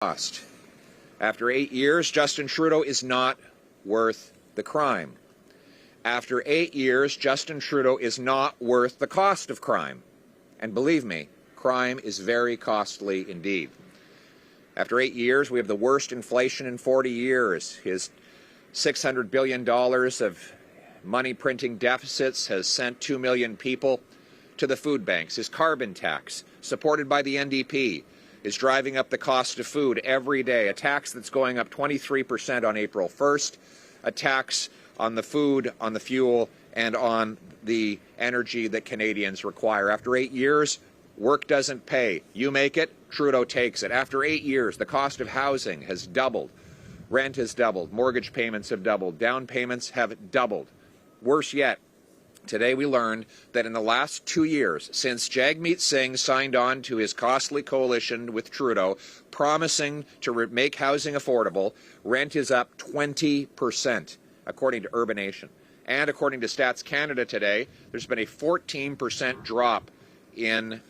cost. After 8 years, Justin Trudeau is not worth the crime. After 8 years, Justin Trudeau is not worth the cost of crime. And believe me, crime is very costly indeed. After 8 years, we have the worst inflation in 40 years. His $600 billion of money printing deficits has sent 2 million people to the food banks. His carbon tax, supported by the NDP, is driving up the cost of food every day, a tax that's going up 23% on April 1st, a tax on the food, on the fuel, and on the energy that Canadians require. After 8 years, work doesn't pay. You make it, Trudeau takes it. After 8 years, the cost of housing has doubled. Rent has doubled. Mortgage payments have doubled. Down payments have doubled. Worse yet, today we learned that in the last 2 years, since Jagmeet Singh signed on to his costly coalition with Trudeau, promising to make housing affordable, rent is up 20%, according to Urbanation. And according to Stats Canada today, there's been a 14% drop in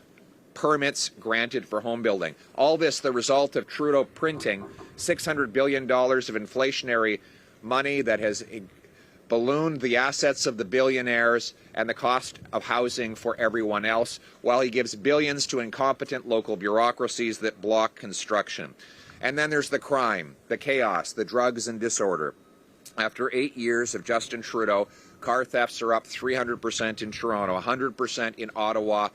permits granted for home building. All this the result of Trudeau printing $600 billion of inflationary money that has ballooned the assets of the billionaires and the cost of housing for everyone else, while he gives billions to incompetent local bureaucracies that block construction. And then there's the crime, the chaos, the drugs and disorder. After 8 years of Justin Trudeau, car thefts are up 300% in Toronto, 100% in Ottawa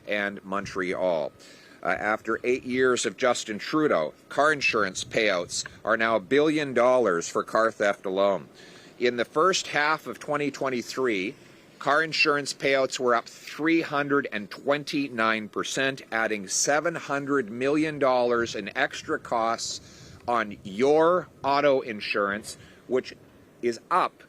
and Montreal. After 8 years of Justin Trudeau, car insurance payouts are now $1 billion for car theft alone. In the first half of 2023, car insurance payouts were up 329%, adding $700 million in extra costs on your auto insurance, which is up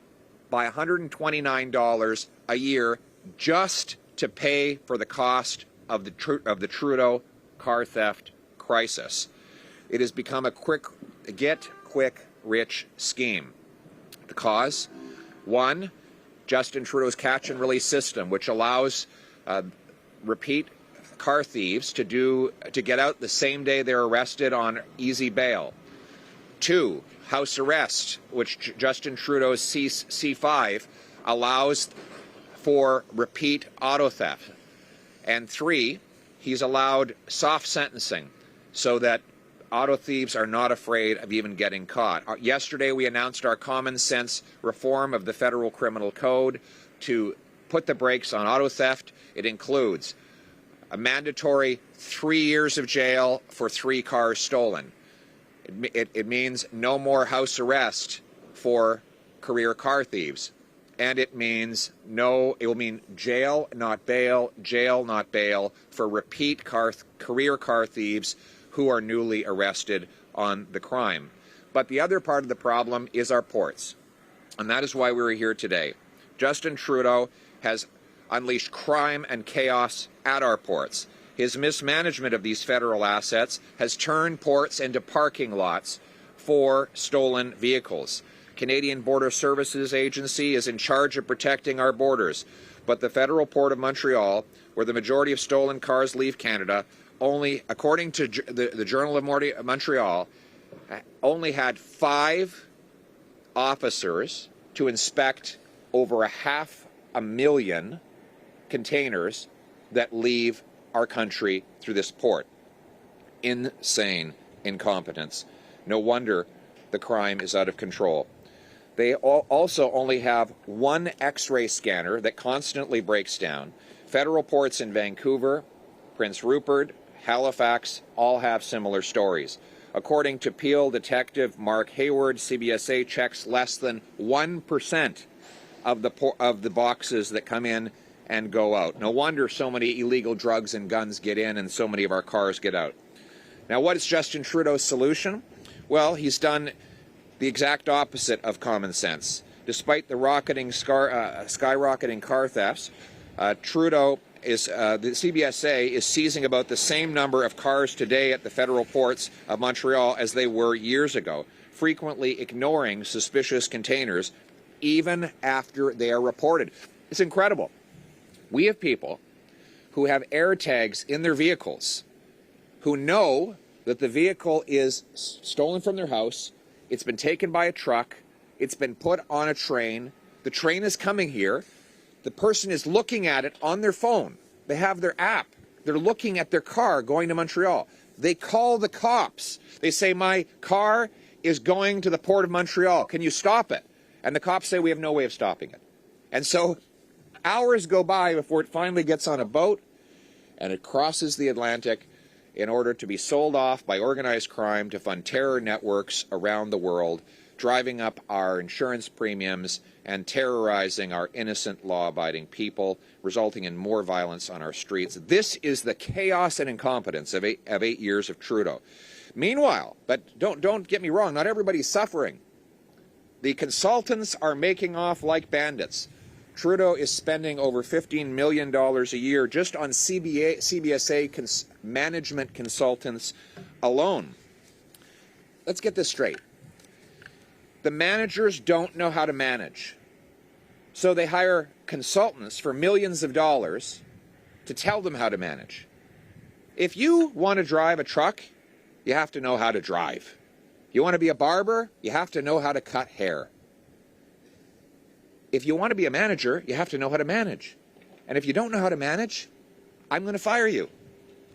by $129 a year just to pay for the cost of the Trudeau car theft crisis. It has become a get-quick-rich scheme. The cause? One, Justin Trudeau's catch-and-release system, which allows repeat car thieves to get out the same day they're arrested on easy bail. Two, house arrest, which Justin Trudeau's C5 allows for repeat auto theft. And three, he's allowed soft sentencing so that auto thieves are not afraid of even getting caught. Yesterday, we announced our common sense reform of the Federal Criminal Code to put the brakes on auto theft. It includes a mandatory 3 years of jail for 3 cars stolen. It means no more house arrest for career car thieves. And it will mean jail, not bail, jail, not bail for repeat career car thieves who are newly arrested on the crime. But the other part of the problem is our ports. And that is why we're here today. Justin Trudeau has unleashed crime and chaos at our ports. His mismanagement of these federal assets has turned ports into parking lots for stolen vehicles. Canadian Border Services Agency is in charge of protecting our borders, but the Federal Port of Montreal, where the majority of stolen cars leave Canada, only, according to the Journal of Montreal, only had 5 officers to inspect over 500,000 containers that leave our country through this port. Insane incompetence. No wonder the crime is out of control. They also only have 1 X-ray scanner that constantly breaks down. Federal ports in Vancouver, Prince Rupert, Halifax all have similar stories. According to Peel detective Mark Hayward, CBSA checks less than 1% of the boxes that come in and go out. No wonder so many illegal drugs and guns get in and so many of our cars get out. Now, what is Justin Trudeau's solution? Well, he's done the exact opposite of common sense. Despite the skyrocketing car thefts, the CBSA is seizing about the same number of cars today at the federal ports of Montreal as they were years ago, frequently ignoring suspicious containers even after they are reported. It's incredible. We have people who have air tags in their vehicles who know that the vehicle is stolen from their house, it's been taken by a truck, it's been put on a train, the train is coming here, the person is looking at it on their phone, they have their app, they're looking at their car going to Montreal. They call the cops. They say, my car is going to the Port of Montreal. Can you stop it? And the cops say, we have no way of stopping it. And so hours go by before it finally gets on a boat and it crosses the Atlantic in order to be sold off by organized crime to fund terror networks around the world, driving up our insurance premiums and terrorizing our innocent, law-abiding people, resulting in more violence on our streets. This is the chaos and incompetence of eight years of Trudeau. Meanwhile, but don't get me wrong, not everybody's suffering. The consultants are making off like bandits. Trudeau is spending over $15 million a year just on CBSA management consultants alone. Let's get this straight. The managers don't know how to manage. So they hire consultants for millions of dollars to tell them how to manage. If you want to drive a truck, you have to know how to drive. You want to be a barber, you have to know how to cut hair. If you want to be a manager, you have to know how to manage. And if you don't know how to manage, I'm going to fire you.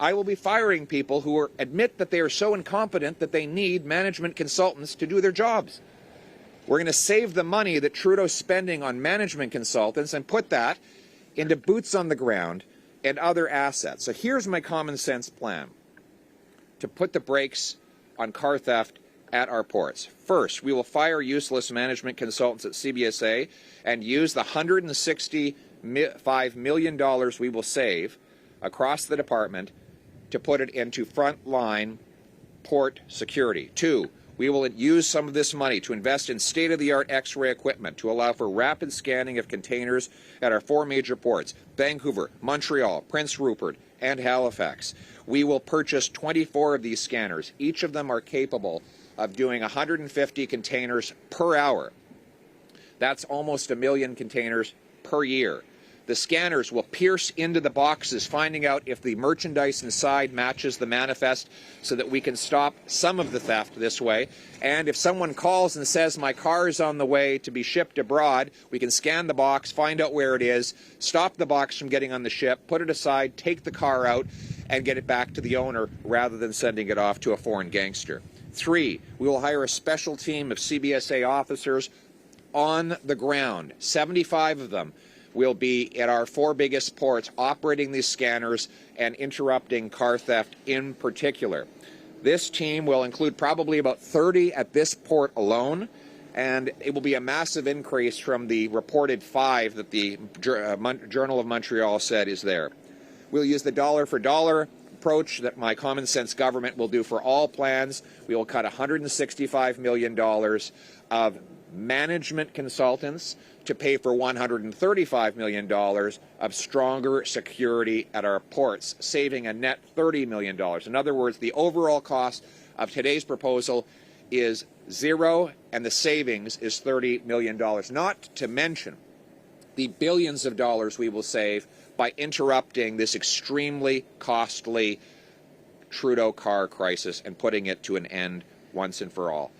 I will be firing people who admit that they are so incompetent that they need management consultants to do their jobs. We're going to save the money that Trudeau's spending on management consultants and put that into boots on the ground and other assets. So here's my common sense plan to put the brakes on car theft at our ports. First, we will fire useless management consultants at CBSA and use the $165 million we will save across the department to put it into frontline port security. Two, we will use some of this money to invest in state-of-the-art X-ray equipment to allow for rapid scanning of containers at our 4 major ports, Vancouver, Montreal, Prince Rupert, and Halifax. We will purchase 24 of these scanners. Each of them are capable of doing 150 containers per hour. That's almost 1 million containers per year. The scanners will pierce into the boxes, finding out if the merchandise inside matches the manifest so that we can stop some of the theft this way. And if someone calls and says, my car is on the way to be shipped abroad, we can scan the box, find out where it is, stop the box from getting on the ship, put it aside, take the car out, and get it back to the owner rather than sending it off to a foreign gangster. 3, we will hire a special team of CBSA officers on the ground, 75 of them, will be at our 4 biggest ports operating these scanners and interrupting car theft in particular. This team will include probably about 30 at this port alone, and it will be a massive increase from the reported 5 that the Journal of Montreal said is there. We'll use the dollar-for-dollar approach that my common sense government will do for all plans. We will cut $165 million of management consultants to pay for $135 million of stronger security at our ports, saving a net $30 million. In other words, the overall cost of today's proposal is 0, and the savings is $30 million. Not to mention the billions of dollars we will save by interrupting this extremely costly Trudeau car crisis and putting it to an end once and for all.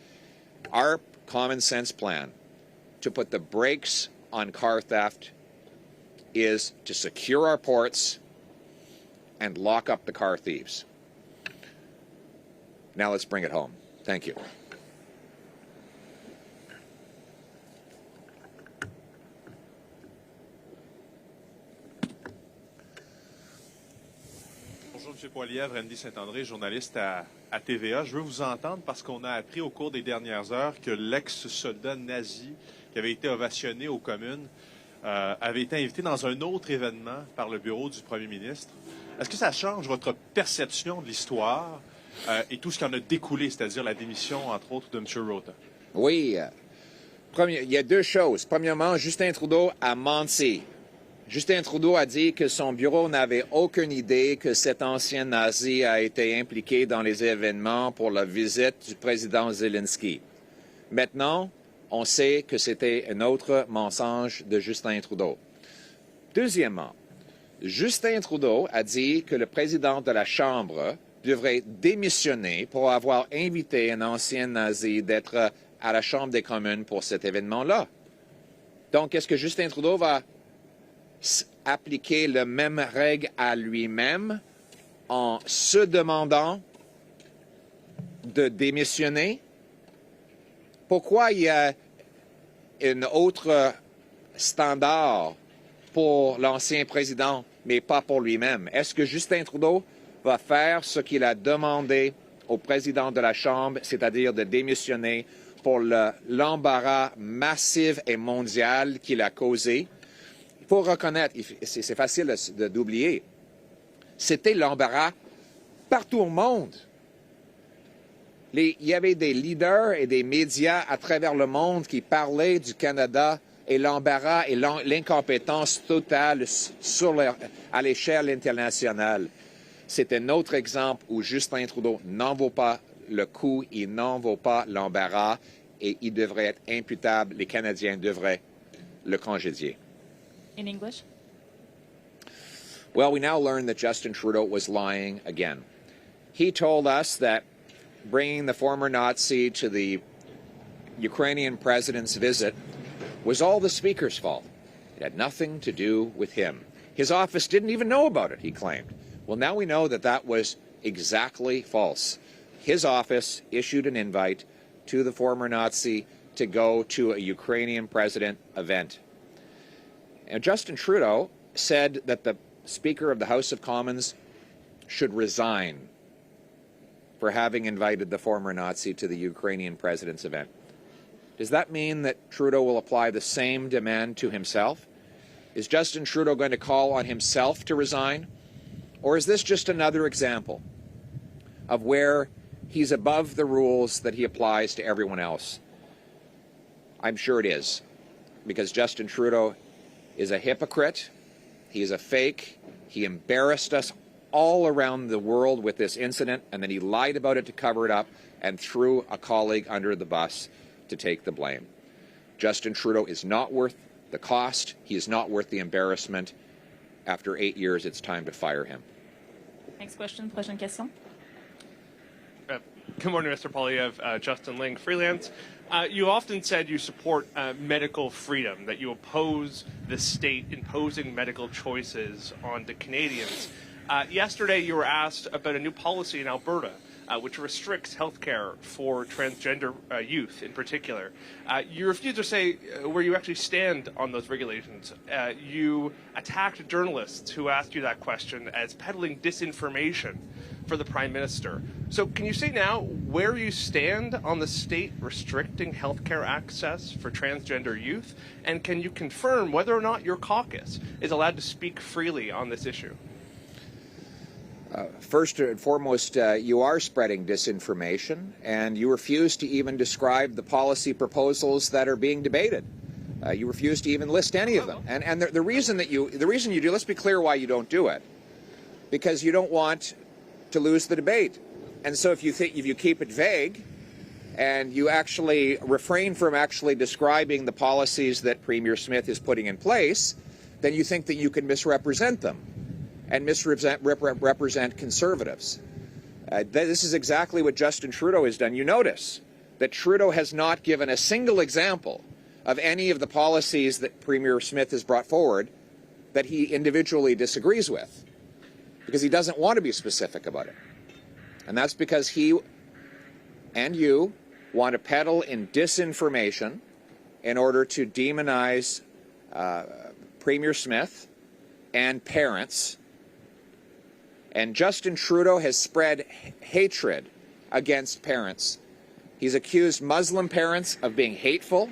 Our common sense plan to put the brakes on car theft is to secure our ports and lock up the car thieves. Now let's bring it home. Thank you. Bonjour, M. Poilievre, Andy Saint-André, journaliste à TVA. Je veux vous entendre parce qu'on a appris au cours des dernières heures que l'ex-soldat nazi qui avait été ovationné aux communes avait été invité dans un autre événement par le bureau du premier ministre. Est-ce que ça change votre perception de l'histoire et tout ce qui en a découlé, c'est-à-dire la démission, entre autres, de M. Rota? Oui. Il y a 2 choses. Premièrement, Justin Trudeau a menti. Justin Trudeau a dit que son bureau n'avait aucune idée que cet ancien nazi a été impliqué dans les événements pour la visite du président Zelensky. Maintenant, on sait que c'était un autre mensonge de Justin Trudeau. Deuxièmement, Justin Trudeau a dit que le président de la Chambre devrait démissionner pour avoir invité un ancien nazi d'être à la Chambre des communes pour cet événement-là. Donc, est-ce que Justin Trudeau va appliquer la même règle à lui-même en se demandant de démissionner? Pourquoi il y a un autre standard pour l'ancien président, mais pas pour lui-même? Est-ce que Justin Trudeau va faire ce qu'il a demandé au président de la Chambre, c'est-à-dire de démissionner pour l'embarras massif et mondial qu'il a causé? Il faut reconnaître, c'est facile d'oublier, c'était l'embarras partout au monde. Il y avait des leaders et des médias à travers le monde qui parlaient du Canada et l'embarras et l'incompétence totale à l'échelle internationale. C'est un autre exemple où Justin Trudeau n'en vaut pas le coup, il n'en vaut pas l'embarras et il devrait être imputable. Les Canadiens devraient le congédier. In English? Well, we now learn that Justin Trudeau was lying again. He told us that bringing the former Nazi to the Ukrainian president's visit was all the speaker's fault. It had nothing to do with him. His office didn't even know about it, he claimed. Well, now we know that that was exactly false. His office issued an invite to the former Nazi to go to a Ukrainian president event. And Justin Trudeau said that the Speaker of the House of Commons should resign for having invited the former Nazi to the Ukrainian president's event. Does that mean that Trudeau will apply the same demand to himself? Is Justin Trudeau going to call on himself to resign? Or is this just another example of where he's above the rules that he applies to everyone else? I'm sure it is, because Justin Trudeau is a hypocrite. He is a fake. He embarrassed us all around the world with this incident, and then he lied about it to cover it up and threw a colleague under the bus to take the blame. Justin Trudeau is not worth the cost. He is not worth the embarrassment. After 8 years, it's time to fire him. Next question, prochaine question. Good morning, Mr. Poilievre. Justin Ling, freelance. You often said you support medical freedom, that you oppose the state imposing medical choices on the Canadians. Yesterday, you were asked about a new policy in Alberta, which restricts health care for transgender youth in particular. You refused to say where you actually stand on those regulations. You attacked journalists who asked you that question as peddling disinformation for the Prime Minister. So can you say now where you stand on the state restricting health care access for transgender youth? And can you confirm whether or not your caucus is allowed to speak freely on this issue? First and foremost, you are spreading disinformation, and you refuse to even describe the policy proposals that are being debated. You refuse to even list any of them. And the reason you do, let's be clear why you don't do it, because you don't want to lose the debate. And so if you keep it vague, and you actually refrain from actually describing the policies that Premier Smith is putting in place, then you think that you can misrepresent them and represent conservatives. This is exactly what Justin Trudeau has done. You notice that Trudeau has not given a single example of any of the policies that Premier Smith has brought forward that he individually disagrees with, because he doesn't want to be specific about it. And that's because he and you want to peddle in disinformation in order to demonize Premier Smith and parents. And Justin Trudeau has spread hatred against parents. He's accused Muslim parents of being hateful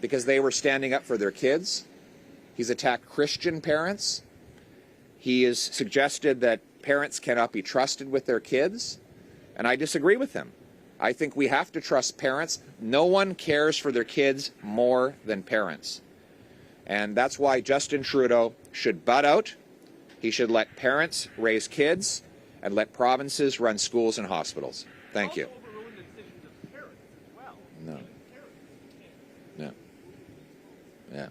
because they were standing up for their kids. He's attacked Christian parents. He has suggested that parents cannot be trusted with their kids, and I disagree with him. I think we have to trust parents. No one cares for their kids more than parents. And that's why Justin Trudeau should butt out. He should let parents raise kids and let provinces run schools and hospitals. Thank you. No. No. Yeah.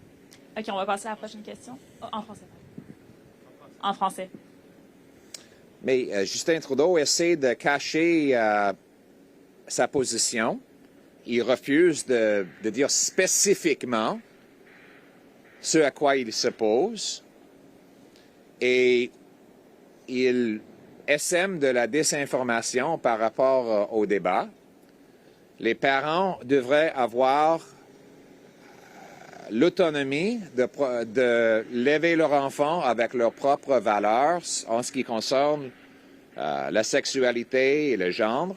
OK, on va passer à la prochaine question. En français. En français. Mais Justin Trudeau essaie de cacher sa position. Il refuse de dire spécifiquement ce à quoi il s'oppose. Et il sème de la désinformation par rapport au débat. Les parents devraient avoir l'autonomie de lever leur enfant avec leurs propres valeurs en ce qui concerne la sexualité et le genre.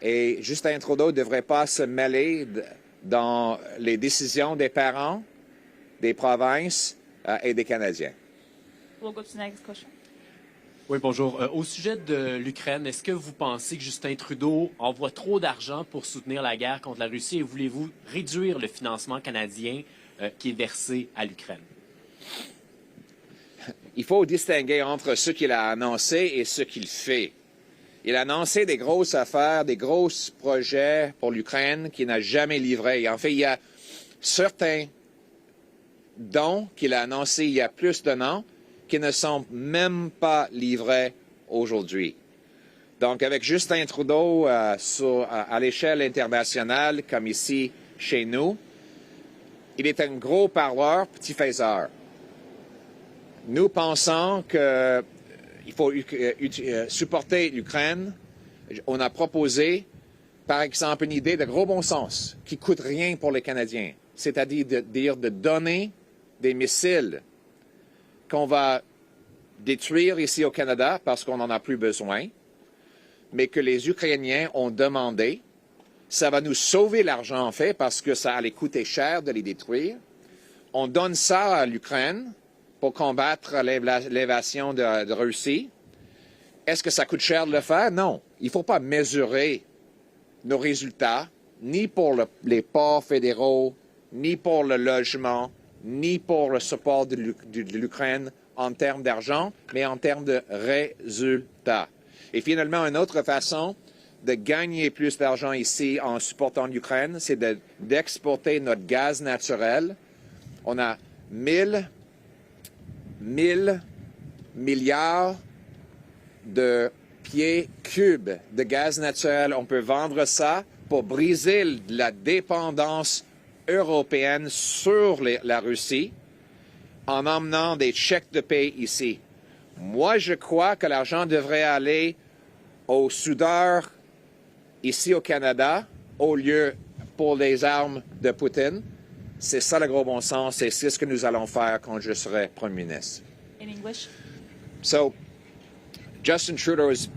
Et Justin Trudeau ne devrait pas se mêler dans les décisions des parents, des provinces et des Canadiens. We'll go to the next question. Oui, bonjour. Au sujet de l'Ukraine, est-ce que vous pensez que Justin Trudeau envoie trop d'argent pour soutenir la guerre contre la Russie et voulez-vous réduire le financement canadien qui est versé à l'Ukraine? Il faut distinguer entre ce qu'il a annoncé et ce qu'il fait. Il a annoncé des grosses affaires, des gros projets pour l'Ukraine qu'il n'a jamais livrés. En fait, il y a certains dons qu'il a annoncés il y a plus d'un an qui ne sont même pas livrés aujourd'hui. Donc, avec Justin Trudeau à l'échelle internationale, comme ici chez nous, il est un gros parleur, petit faiseur. Nous pensons qu'il faut supporter l'Ukraine. On a proposé, par exemple, une idée de gros bon sens qui ne coûte rien pour les Canadiens, c'est-à-dire de donner des missiles qu'on va détruire ici au Canada parce qu'on n'en a plus besoin, mais que les Ukrainiens ont demandé. Ça va nous sauver l'argent, en fait, parce que ça allait coûter cher de les détruire. On donne ça à l'Ukraine pour combattre l'invasion de Russie. Est-ce que ça coûte cher de le faire? Non. Il ne faut pas mesurer nos résultats, ni pour les ports fédéraux, ni pour le logement, ni pour le support de l'Ukraine en termes d'argent, mais en termes de résultats. Et finalement, une autre façon de gagner plus d'argent ici en supportant l'Ukraine, c'est d'exporter notre gaz naturel. On a 1000 milliards de pieds cubes de gaz naturel. On peut vendre ça pour briser la dépendance européenne sur la Russie en emmenant des chèques de paie ici. Moi, je crois que l'argent devrait aller aux soudeurs ici au Canada au lieu pour les armes de Poutine. C'est ça le gros bon sens et c'est ce que nous allons faire quand je serai Premier ministre. In English. So, Justin Trudeau is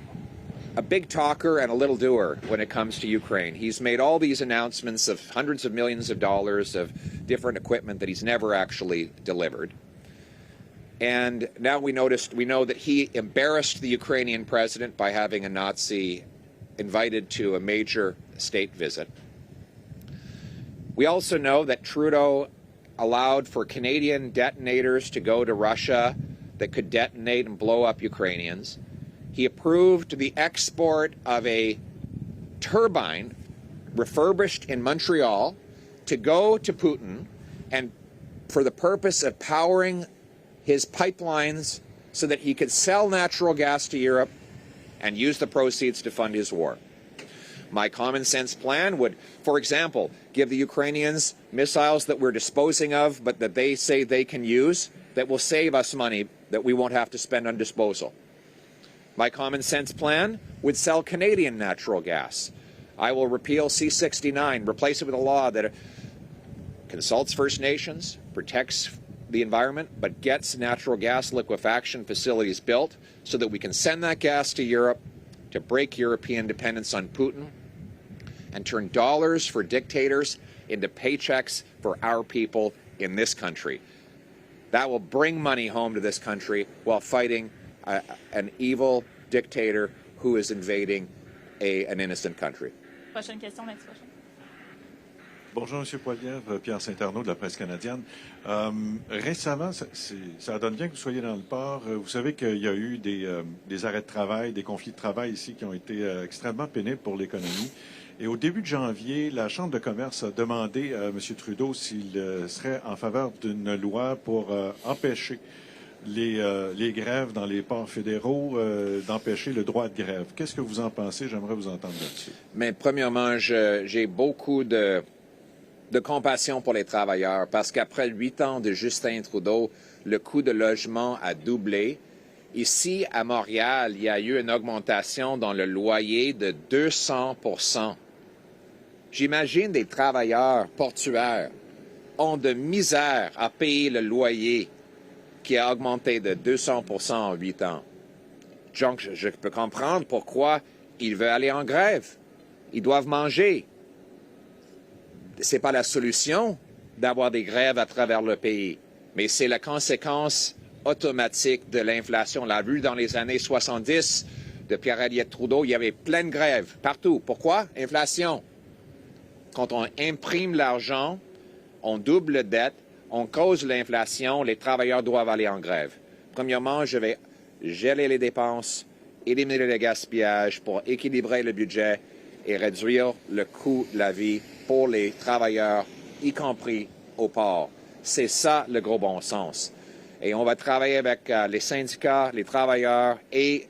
a big talker and a little doer when it comes to Ukraine. He's made all these announcements of hundreds of millions of dollars of different equipment that he's never actually delivered. And now we know that he embarrassed the Ukrainian president by having a Nazi invited to a major state visit. We also know that Trudeau allowed for Canadian detonators to go to Russia that could detonate and blow up Ukrainians. He approved the export of a turbine refurbished in Montreal to go to Putin and for the purpose of powering his pipelines so that he could sell natural gas to Europe and use the proceeds to fund his war. My common sense plan would, for example, give the Ukrainians missiles that we're disposing of but that they say they can use that will save us money that we won't have to spend on disposal. My common sense plan would sell Canadian natural gas. I will repeal C-69, replace it with a law that consults First Nations, protects the environment, but gets natural gas liquefaction facilities built so that we can send that gas to Europe to break European dependence on Putin and turn dollars for dictators into paychecks for our people in this country. That will bring money home to this country while fighting an evil dictator who is invading an innocent country. Prochaine question, next question. Bonjour, M. Poilievre, Pierre Saint-Arnaud de la presse canadienne. Récemment, ça donne bien que vous soyez dans le port. Vous savez qu'il y a eu des arrêts de travail, des conflits de travail ici qui ont été extrêmement pénibles pour l'économie. Et au début de janvier, la Chambre de commerce a demandé à M. Trudeau s'il serait en faveur d'une loi pour empêcher les grèves dans les ports fédéraux, d'empêcher le droit de grève. Qu'est-ce que vous en pensez? J'aimerais vous entendre là-dessus. Mais premièrement, j'ai beaucoup de compassion pour les travailleurs parce qu'après 8 ans de Justin Trudeau, le coût de logement a doublé. Ici, à Montréal, il y a eu une augmentation dans le loyer de 200 %. J'imagine des travailleurs portuaires ont de misère à payer le loyer qui a augmenté de 200 % en 8 ans. Donc, je peux comprendre pourquoi ils veulent aller en grève. Ils doivent manger. Ce n'est pas la solution d'avoir des grèves à travers le pays, mais c'est la conséquence automatique de l'inflation. On l'a vu dans les années 70 de Pierre-Elliott Trudeau, il y avait plein de grèves partout. Pourquoi? Inflation. Quand on imprime l'argent, on double la dette, on cause l'inflation, les travailleurs doivent aller en grève. Premièrement, je vais geler les dépenses, éliminer le gaspillage pour équilibrer le budget et réduire le coût de la vie pour les travailleurs, y compris au port. C'est ça le gros bon sens. Et on va travailler avec les syndicats, les travailleurs et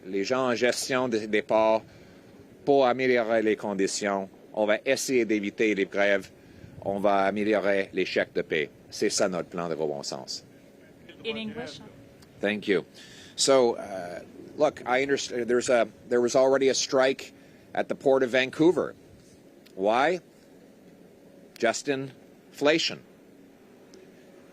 les gens en gestion des ports pour améliorer les conditions. On va essayer d'éviter les grèves. On va améliorer les chèques de paie. C'est ça notre plan de gros bon sens. In English. Thank you. So, look, I understand there was already a strike at the Port of Vancouver. Why? Inflation.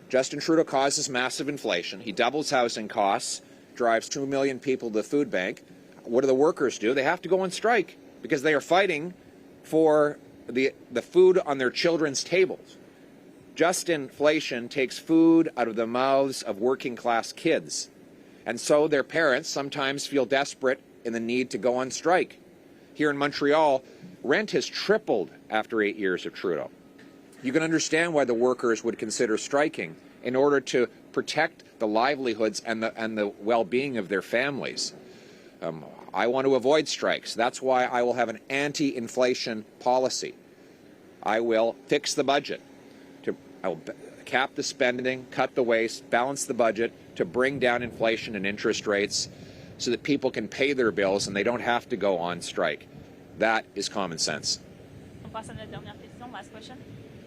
Justin Trudeau causes massive inflation. He doubles housing costs, drives 2 million people to the food bank. What do the workers do? They have to go on strike because they are fighting for the food on their children's tables. Just inflation takes food out of the mouths of working class kids. And so their parents sometimes feel desperate in the need to go on strike. Here in Montreal, rent has tripled after 8 years of Trudeau. You can understand why the workers would consider striking in order to protect the livelihoods and the well-being of their families. I want to avoid strikes. That's why I will have an anti-inflation policy. I will fix the budget. I will cap the spending, cut the waste, balance the budget to bring down inflation and interest rates so that people can pay their bills and they don't have to go on strike. That is common sense. On passe à notre dernière question. Last question.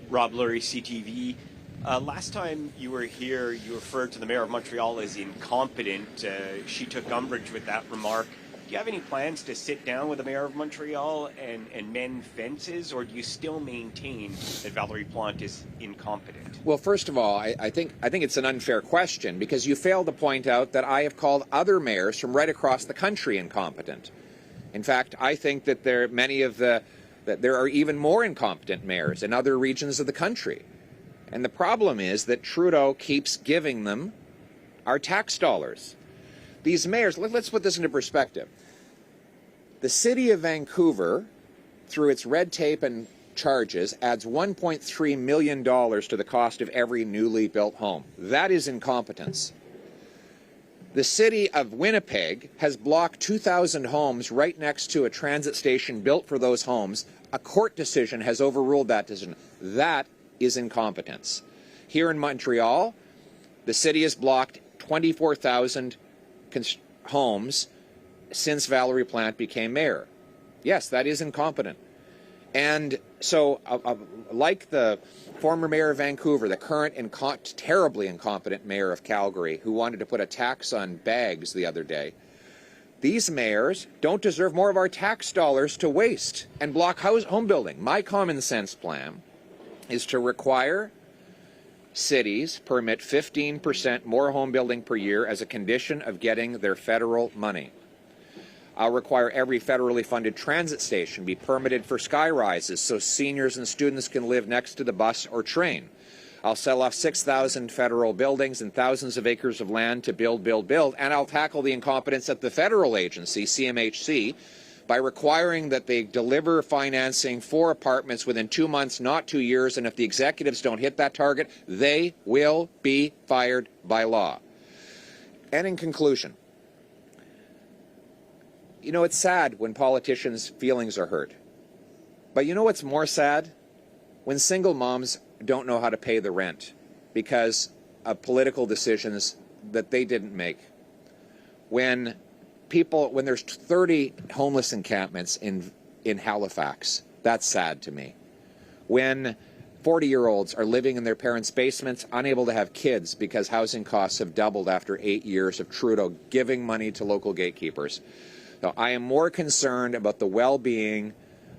Rob Lurie, CTV. Last time you were here, you referred to the mayor of Montreal as incompetent. She took umbrage with that remark. Do you have any plans to sit down with the mayor of Montreal and mend fences, or do you still maintain that Valerie Plante is incompetent? Well, first of all, I think it's an unfair question because you failed to point out that I have called other mayors from right across the country incompetent. In fact, I think that there are even more incompetent mayors in other regions of the country. And the problem is that Trudeau keeps giving them our tax dollars. These mayors, let's put this into perspective. The city of Vancouver, through its red tape and charges, adds $1.3 million to the cost of every newly built home. That is incompetence. The city of Winnipeg has blocked 2,000 homes right next to a transit station built for those homes. A court decision has overruled that decision. That is incompetence. Here in Montreal, the city has blocked 24,000 homes since Valerie Plante became mayor. Yes, that is incompetent. And so, like the former mayor of Vancouver, the current terribly incompetent mayor of Calgary, who wanted to put a tax on bags the other day, these mayors don't deserve more of our tax dollars to waste and block home building. My common sense plan is to require cities permit 15% more home building per year as a condition of getting their federal money. I'll require every federally funded transit station be permitted for sky rises so seniors and students can live next to the bus or train. I'll sell off 6,000 federal buildings and thousands of acres of land to build, and I'll tackle the incompetence at the federal agency, CMHC, by requiring that they deliver financing for apartments within 2 months, not 2 years, and if the executives don't hit that target, they will be fired by law. And in conclusion, you know, it's sad when politicians' feelings are hurt. But you know what's more sad? When single moms don't know how to pay the rent because of political decisions that they didn't make. When there's 30 homeless encampments in Halifax, that's sad to me. When 40-year-olds are living in their parents' basements, unable to have kids because housing costs have doubled after 8 years of Trudeau giving money to local gatekeepers. So I am more concerned about the well-being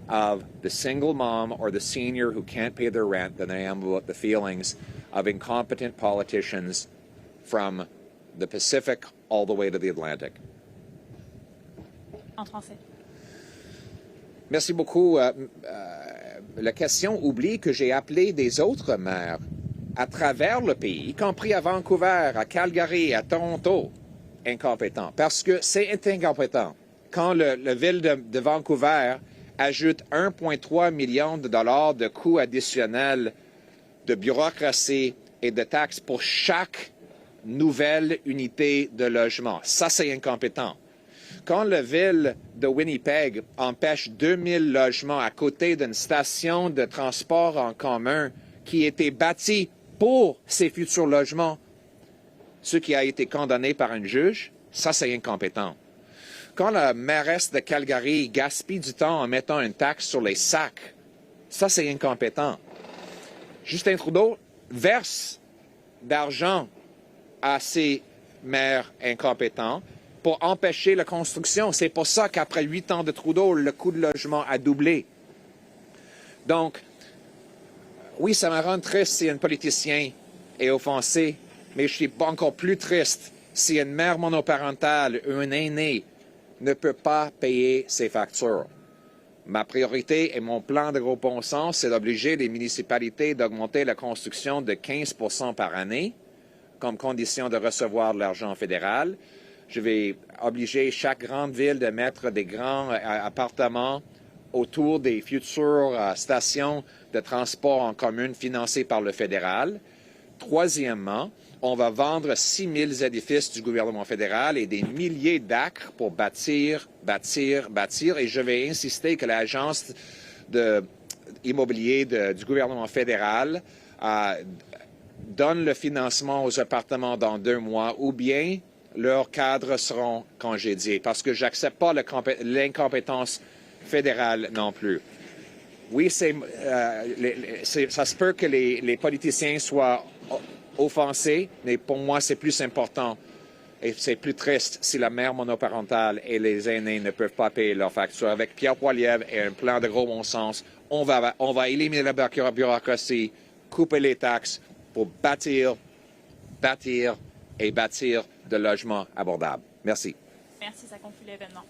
of the single mom or the senior who can't pay their rent than I am about the feelings of incompetent politicians from the Pacific all the way to the Atlantic. En français. Merci beaucoup. La question oublie que j'ai appelé des autres maires à travers le pays, y compris à Vancouver, à Calgary, à Toronto, incompétents. Parce que c'est incompétent. Quand la ville de Vancouver ajoute 1,3 million de dollars de coûts additionnels de bureaucratie et de taxes pour chaque nouvelle unité de logement. Ça, c'est incompétent. Quand la ville de Winnipeg empêche 2000 logements à côté d'une station de transport en commun qui était bâtie pour ces futurs logements, ce qui a été condamné par un juge, ça, c'est incompétent. Quand la mairesse de Calgary gaspille du temps en mettant une taxe sur les sacs, ça, c'est incompétent. Justin Trudeau verse d'argent à ces maires incompétents pour empêcher la construction. C'est pour ça qu'après 8 ans de Trudeau, le coût de logement a doublé. Donc, oui, ça me rend triste si un politicien est offensé, mais je suis encore plus triste si une mère monoparentale ou un aîné ne peut pas payer ses factures. Ma priorité et mon plan de gros bon sens, c'est d'obliger les municipalités d'augmenter la construction de 15 % par année comme condition de recevoir de l'argent fédéral. Je vais obliger chaque grande ville de mettre des grands appartements autour des futures stations de transport en commun financées par le fédéral. Troisièmement, on va vendre 6 000 édifices du gouvernement fédéral et des milliers d'acres pour bâtir. Et je vais insister que l'agence immobilier du gouvernement fédéral donne le financement aux appartements dans 2 mois ou bien leurs cadres seront congédiés parce que j'accepte pas l'incompétence fédérale non plus. Oui, ça se peut que les politiciens soient offensés, mais pour moi, c'est plus important et c'est plus triste si la mère monoparentale et les aînés ne peuvent pas payer leurs factures. Avec Pierre Poilievre et un plan de gros bon sens, on va éliminer la bureaucratie, couper les taxes pour bâtir de logements abordables. Merci. Merci, ça conclut l'événement.